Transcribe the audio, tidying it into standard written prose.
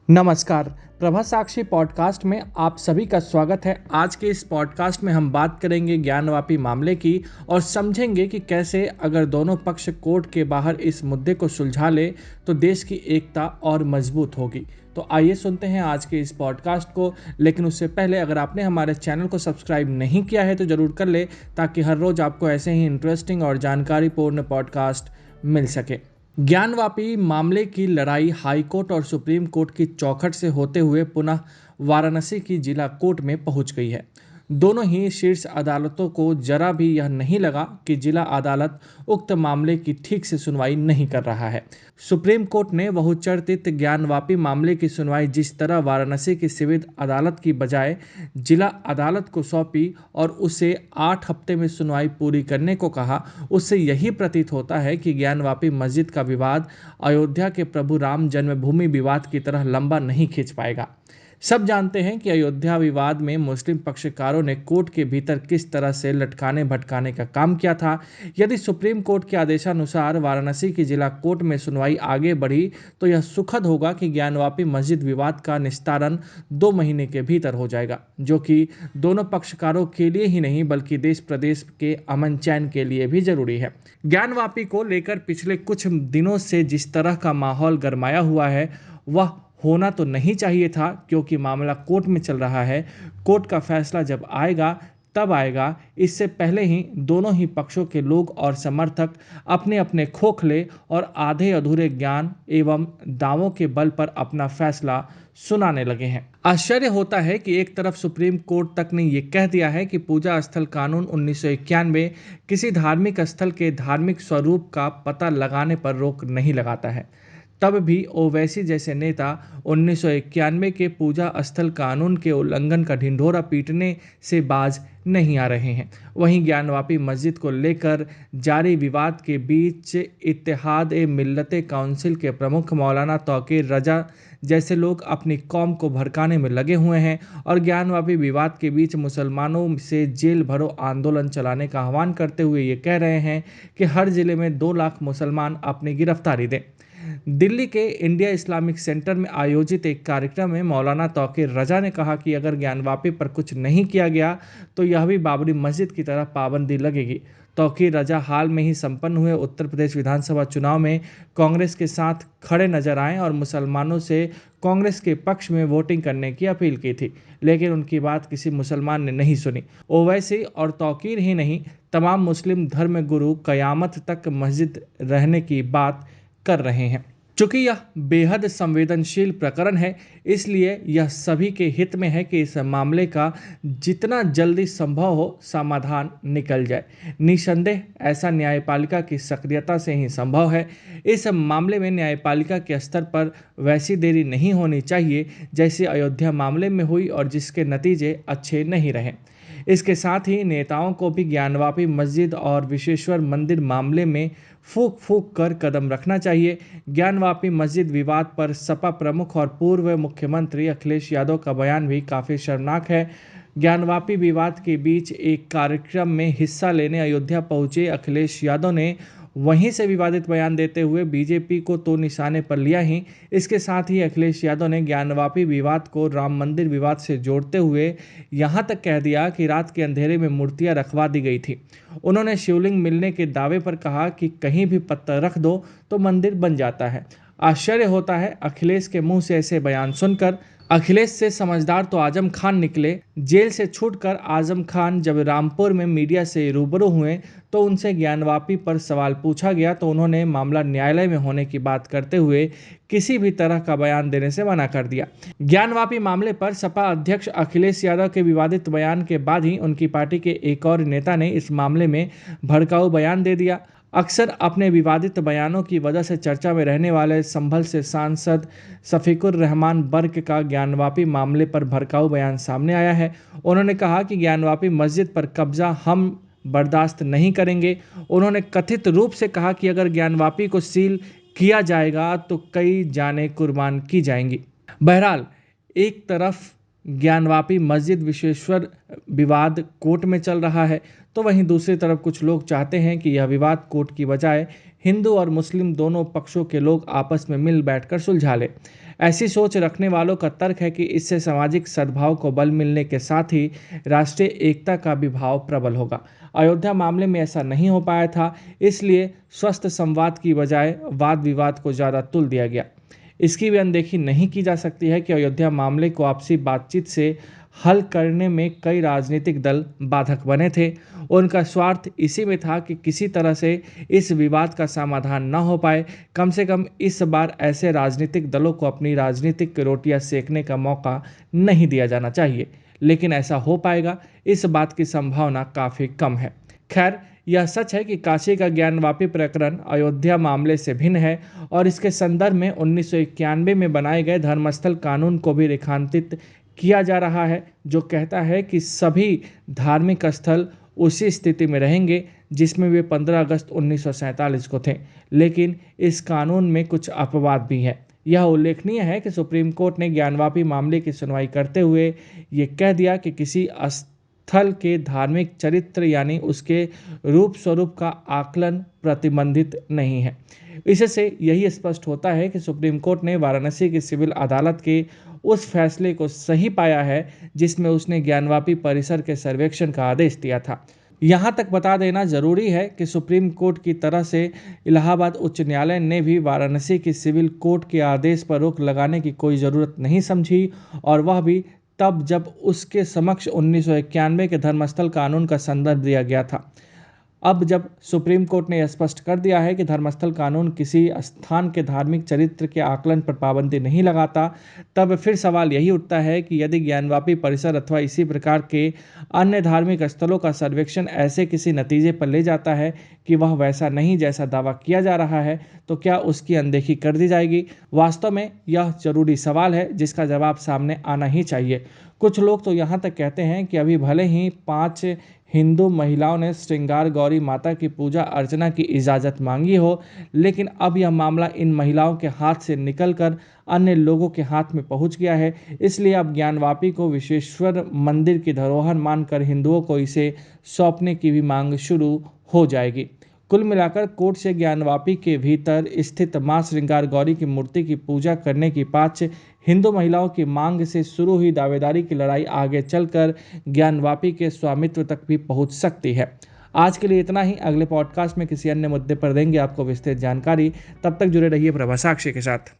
नमस्कार। प्रभा साक्षी पॉडकास्ट में आप सभी का स्वागत है। आज के इस पॉडकास्ट में हम बात करेंगे ज्ञानवापी मामले की और समझेंगे कि कैसे अगर दोनों पक्ष कोर्ट के बाहर इस मुद्दे को सुलझा ले तो देश की एकता और मजबूत होगी। तो आइए सुनते हैं आज के इस पॉडकास्ट को। लेकिन उससे पहले अगर आपने हमारे चैनल को सब्सक्राइब नहीं किया है तो ज़रूर कर ले, ताकि हर रोज़ आपको ऐसे ही इंटरेस्टिंग और जानकारीपूर्ण पॉडकास्ट मिल सके। ज्ञानवापी मामले की लड़ाई हाईकोर्ट और सुप्रीम कोर्ट की चौखट से होते हुए पुनः वाराणसी की जिला कोर्ट में पहुंच गई है। दोनों ही शीर्ष अदालतों को जरा भी यह नहीं लगा कि जिला अदालत उक्त मामले की ठीक से सुनवाई नहीं कर रहा है। सुप्रीम कोर्ट ने बहुचर्चित ज्ञानवापी मामले की सुनवाई जिस तरह वाराणसी की सिविल अदालत की बजाय जिला अदालत को सौंपी और उसे 8 हफ्ते में सुनवाई पूरी करने को कहा, उससे यही प्रतीत होता है कि ज्ञानवापी मस्जिद का विवाद अयोध्या के प्रभु राम जन्मभूमि विवाद की तरह लंबा नहीं खींच पाएगा। सब जानते हैं कि अयोध्या विवाद में मुस्लिम पक्षकारों ने कोर्ट के भीतर किस तरह से लटकाने भटकाने का काम किया था। यदि सुप्रीम कोर्ट के आदेशानुसार वाराणसी की जिला कोर्ट में सुनवाई आगे बढ़ी तो यह सुखद होगा कि ज्ञानवापी मस्जिद विवाद का निस्तारण 2 महीने के भीतर हो जाएगा, जो कि दोनों पक्षकारों के लिए ही नहीं बल्कि देश प्रदेश के अमन चैन के लिए भी जरूरी है। ज्ञानवापी को लेकर पिछले कुछ दिनों से जिस तरह का माहौल गरमाया हुआ है वह होना तो नहीं चाहिए था, क्योंकि मामला कोर्ट में चल रहा है। कोर्ट का फैसला जब आएगा तब आएगा। इससे पहले ही दोनों ही पक्षों के लोग और समर्थक अपने अपने खोखले और आधे अधूरे ज्ञान एवं दावों के बल पर अपना फैसला सुनाने लगे हैं। आश्चर्य होता है कि एक तरफ सुप्रीम कोर्ट तक ने यह कह दिया है कि पूजा स्थल कानून 1991 किसी धार्मिक स्थल के धार्मिक स्वरूप का पता लगाने पर रोक नहीं लगाता है, तब भी ओवैसी जैसे नेता 1991 के पूजा स्थल कानून के उल्लंघन का ढिंढोरा पीटने से बाज नहीं आ रहे हैं। वहीं ज्ञानवापी मस्जिद को लेकर जारी विवाद के बीच इत्तेहाद ए मिल्लत काउंसिल के प्रमुख मौलाना तौकीर रजा जैसे लोग अपनी कौम को भड़काने में लगे हुए हैं और ज्ञानवापी विवाद के बीच मुसलमानों से जेल भरो आंदोलन चलाने का आह्वान करते हुए ये कह रहे हैं कि हर जिले में 2 लाख मुसलमान अपनी गिरफ्तारी दें। दिल्ली के इंडिया इस्लामिक सेंटर में आयोजित एक कार्यक्रम में मौलाना तौकीर रजा ने कहा कि अगर ज्ञानवापी पर कुछ नहीं किया गया तो यह भी बाबरी मस्जिद की तरह पाबंदी लगेगी। तौकीर रजा हाल में ही संपन्न हुए उत्तर प्रदेश विधानसभा चुनाव में कांग्रेस के साथ खड़े नजर आए और मुसलमानों से कांग्रेस के पक्ष में वोटिंग करने की अपील की थी, लेकिन उनकी बात किसी मुसलमान ने नहीं सुनी। ओवैसी और तौकीर ही नहीं, तमाम मुस्लिम धर्म गुरु कयामत तक मस्जिद रहने की बात कर रहे हैं। चूंकि यह बेहद संवेदनशील प्रकरण है, इसलिए यह सभी के हित में है कि इस मामले का जितना जल्दी संभव हो समाधान निकल जाए। निसंदेह ऐसा न्यायपालिका की सक्रियता से ही संभव है। इस मामले में न्यायपालिका के स्तर पर वैसी देरी नहीं होनी चाहिए जैसे अयोध्या मामले में हुई और जिसके नतीजे अच्छे नहीं रहे। इसके साथ ही नेताओं को भी ज्ञानवापी मस्जिद और विश्वेश्वर मंदिर मामले में फूंक फूंक कर कदम रखना चाहिए। ज्ञानवापी मस्जिद विवाद पर सपा प्रमुख और पूर्व मुख्यमंत्री अखिलेश यादव का बयान भी काफ़ी शर्मनाक है। ज्ञानवापी विवाद के बीच एक कार्यक्रम में हिस्सा लेने अयोध्या पहुंचे अखिलेश यादव ने वहीं से विवादित बयान देते हुए बीजेपी को तो निशाने पर लिया ही, इसके साथ ही अखिलेश यादव ने ज्ञानवापी विवाद को राम मंदिर विवाद से जोड़ते हुए यहां तक कह दिया कि रात के अंधेरे में मूर्तियां रखवा दी गई थी। उन्होंने शिवलिंग मिलने के दावे पर कहा कि कहीं भी पत्थर रख दो तो मंदिर बन जाता है। आश्चर्य होता है अखिलेश के मुंह से ऐसे बयान सुनकर। अखिलेश से समझदार तो आजम खान निकले। जेल से छूटकर आजम खान जब रामपुर में मीडिया से रूबरू हुए तो उनसे ज्ञानवापी पर सवाल पूछा गया तो उन्होंने मामला न्यायालय में होने की बात करते हुए किसी भी तरह का बयान देने से मना कर दिया। ज्ञानवापी मामले पर सपा अध्यक्ष अखिलेश यादव के विवादित बयान के बाद ही उनकी पार्टी के एक और नेता ने इस मामले में भड़काऊ बयान दे दिया। अक्सर अपने विवादित बयानों की वजह से चर्चा में रहने वाले संभल से सांसद शफीकुर रहमान बर्क का ज्ञानवापी मामले पर भड़काऊ बयान सामने आया है। उन्होंने कहा कि ज्ञानवापी मस्जिद पर कब्जा हम बर्दाश्त नहीं करेंगे। उन्होंने कथित रूप से कहा कि अगर ज्ञानवापी को सील किया जाएगा तो कई जानें कुर्बान की जाएंगी। बहरहाल, एक तरफ ज्ञानवापी मस्जिद विशेश्वर विवाद कोर्ट में चल रहा है, तो वहीं दूसरी तरफ कुछ लोग चाहते हैं कि यह विवाद कोर्ट की बजाय हिंदू और मुस्लिम दोनों पक्षों के लोग आपस में मिल बैठकर सुलझा ले। ऐसी सोच रखने वालों का तर्क है कि इससे सामाजिक सद्भाव को बल मिलने के साथ ही राष्ट्रीय एकता का भी भाव प्रबल होगा। अयोध्या मामले में ऐसा नहीं हो पाया था, इसलिए स्वस्थ संवाद की बजाय वाद विवाद को ज़्यादा तुल दिया गया। इसकी भी अनदेखी नहीं की जा सकती है कि अयोध्या मामले को आपसी बातचीत से हल करने में कई राजनीतिक दल बाधक बने थे। उनका स्वार्थ इसी में था कि किसी तरह से इस विवाद का समाधान न हो पाए। कम से कम इस बार ऐसे राजनीतिक दलों को अपनी राजनीतिक रोटियां सेकने का मौका नहीं दिया जाना चाहिए, लेकिन ऐसा हो पाएगा, इस बात की संभावना काफ़ी कम है। खैर, यह सच है कि काशी का ज्ञानवापी प्रकरण अयोध्या मामले से भिन्न है और इसके संदर्भ में 1991 में बनाए गए धर्मस्थल कानून को भी रेखांकित किया जा रहा है, जो कहता है कि सभी धार्मिक स्थल उसी स्थिति में रहेंगे जिसमें वे 15 अगस्त 1947 को थे। लेकिन इस कानून में कुछ अपवाद भी हैं। यह उल्लेखनीय है कि सुप्रीम कोर्ट ने ज्ञानवापी मामले की सुनवाई करते हुए ये कह दिया कि किसी स्थल के धार्मिक चरित्र यानी उसके रूप स्वरूप का आकलन प्रतिबंधित नहीं है। इससे यही स्पष्ट होता है कि सुप्रीम कोर्ट ने वाराणसी की सिविल अदालत के उस फैसले को सही पाया है जिसमें उसने ज्ञानवापी परिसर के सर्वेक्षण का आदेश दिया था। यहाँ तक बता देना जरूरी है कि सुप्रीम कोर्ट की तरह से इलाहाबाद उच्च न्यायालय ने भी वाराणसी की सिविल कोर्ट के आदेश पर रोक लगाने की कोई ज़रूरत नहीं समझी, और वह भी तब जब उसके समक्ष 1991 के धर्मस्थल कानून का संदर्भ दिया गया था। अब जब सुप्रीम कोर्ट ने यह स्पष्ट कर दिया है कि धर्मस्थल कानून किसी स्थान के धार्मिक चरित्र के आकलन पर पाबंदी नहीं लगाता, तब फिर सवाल यही उठता है कि यदि ज्ञानवापी परिसर अथवा इसी प्रकार के अन्य धार्मिक स्थलों का सर्वेक्षण ऐसे किसी नतीजे पर ले जाता है कि वह वैसा नहीं जैसा दावा किया जा रहा है, तो क्या उसकी अनदेखी कर दी जाएगी? वास्तव में यह जरूरी सवाल है जिसका जवाब सामने आना ही चाहिए। कुछ लोग तो यहाँ तक कहते हैं कि अभी भले ही 5 हिंदू महिलाओं ने श्रृंगार गौरी माता की पूजा अर्चना की इजाज़त मांगी हो, लेकिन अब यह मामला इन महिलाओं के हाथ से निकलकर अन्य लोगों के हाथ में पहुंच गया है, इसलिए अब ज्ञानवापी को विश्वेश्वर मंदिर की धरोहर मानकर हिंदुओं को इसे सौंपने की भी मांग शुरू हो जाएगी। कुल मिलाकर कोर्ट से ज्ञानवापी के भीतर स्थित मां श्रृंगार गौरी की मूर्ति की पूजा करने की 5 हिंदू महिलाओं की मांग से शुरू हुई दावेदारी की लड़ाई आगे चलकर ज्ञानवापी के स्वामित्व तक भी पहुंच सकती है। आज के लिए इतना ही। अगले पॉडकास्ट में किसी अन्य मुद्दे पर देंगे आपको विस्तृत जानकारी। तब तक जुड़े रहिए प्रभा साक्षी के साथ।